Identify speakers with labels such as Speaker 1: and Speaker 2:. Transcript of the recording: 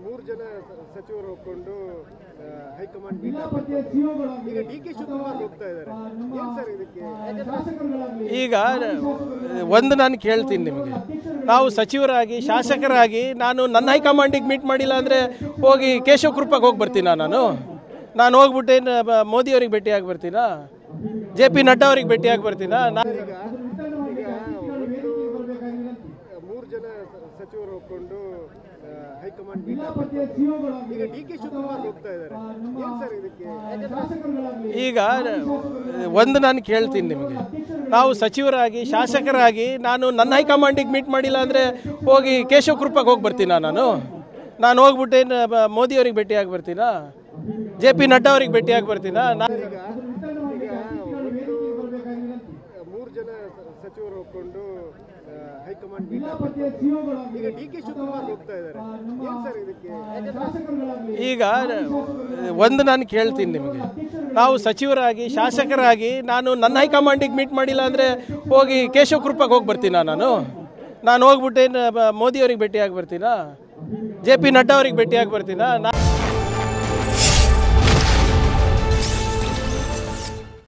Speaker 1: ಮೂರು ಜನ ಸಚಿವರು ಒಪ್ಪಿಕೊಂಡು ಹೈಕಮಾಂಡ್ ಈಗ ಡಿ.ಕೆ. ಶಿವಕುಮಾರ್ ಹೋಗ್ತಾ ಇದ್ದಾರೆ. ಏನು ಸರ್ ಇದಕ್ಕೆ?
Speaker 2: ಈಗ ಒಂದು ನಾನು ಕೇಳ್ತೀನಿ ನಿಮಗೆ, ನಾವು ಸಚಿವರಾಗಿ ಶಾಸಕರಾಗಿ ನಾನು ನನ್ನ ಹೈಕಮಾಂಡಿಗೆ ಮೀಟ್ ಮಾಡಿಲ್ಲ ಅಂದರೆ ಹೋಗಿ ಕೇಶವ ಕೃಪಕ್ಕೆ ಹೋಗಿ ಬರ್ತೀನಾ? ನಾನು ಹೋಗ್ಬಿಟ್ಟೇನು ಮೋದಿಯವ್ರಿಗೆ ಭೇಟಿಯಾಗಿ ಬರ್ತೀನಾ? JP ನಡ್ಡಾ ಅವ್ರಿಗೆ ಭೇಟಿಯಾಗಿ ಬರ್ತೀನಾ?
Speaker 1: ಮೂರು ಜನ ಸಚಿವರು ಒಪ್ಪಿಕೊಂಡು ಹೈಕಮಾಂಡ್ ಈಗ ಡಿ.ಕೆ. ಶಿವಕುಮಾರ್ ಹೋಗ್ತಾ ಇದ್ದಾರೆ. ಏನು ಸರ್ ಇದಕ್ಕೆ?
Speaker 2: ಈಗ ಒಂದು ನಾನು ಕೇಳ್ತೀನಿ ನಿಮಗೆ, ನಾವು ಸಚಿವರಾಗಿ ಶಾಸಕರಾಗಿ ನಾನು ನನ್ನ ಹೈಕಮಾಂಡಿಗೆ ಮೀಟ್ ಮಾಡಿಲ್ಲ ಅಂದರೆ ಹೋಗಿ ಕೇಶವ ಕೃಪಕ್ಕೆ ಹೋಗಿ ಬರ್ತೀನಾ? ನಾನು ಹೋಗ್ಬಿಟ್ಟೇನು ಮೋದಿಯವ್ರಿಗೆ ಭೇಟಿಯಾಗಿ ಬರ್ತೀನಾ? JP ನಡ್ಡಾ ಅವ್ರಿಗೆ ಭೇಟಿಯಾಗಿ ಬರ್ತೀನಾ?
Speaker 1: ಮೂರು ಜನ ಸಚಿವರು ಒಪ್ಪಿಕೊಂಡು ಹೈಕಮಾಂಡ್ ಈಗ ಡಿ.ಕೆ. ಶಿವಕುಮಾರ್ ಹೋಗ್ತಾ ಇದ್ದಾರೆ. ಏನು ಸರ್ ಇದಕ್ಕೆ?
Speaker 2: ಈಗ ಒಂದು ನಾನು ಕೇಳ್ತೀನಿ ನಿಮಗೆ, ನಾವು ಸಚಿವರಾಗಿ ಶಾಸಕರಾಗಿ ನಾನು ನನ್ನ ಹೈಕಮಾಂಡಿಗೆ ಮೀಟ್ ಮಾಡಿಲ್ಲ ಅಂದರೆ ಹೋಗಿ ಕೇಶವ ಕೃಪಕ್ಕೆ ಹೋಗಿ ಬರ್ತೀನಾ? ನಾನು ಹೋಗ್ಬಿಟ್ಟೇನು ಮೋದಿಯವ್ರಿಗೆ ಭೇಟಿಯಾಗಿ ಬರ್ತೀನಾ? JP ನಡ್ಡಾ ಅವ್ರಿಗೆ ಭೇಟಿಯಾಗಿ ಬರ್ತೀನಾ?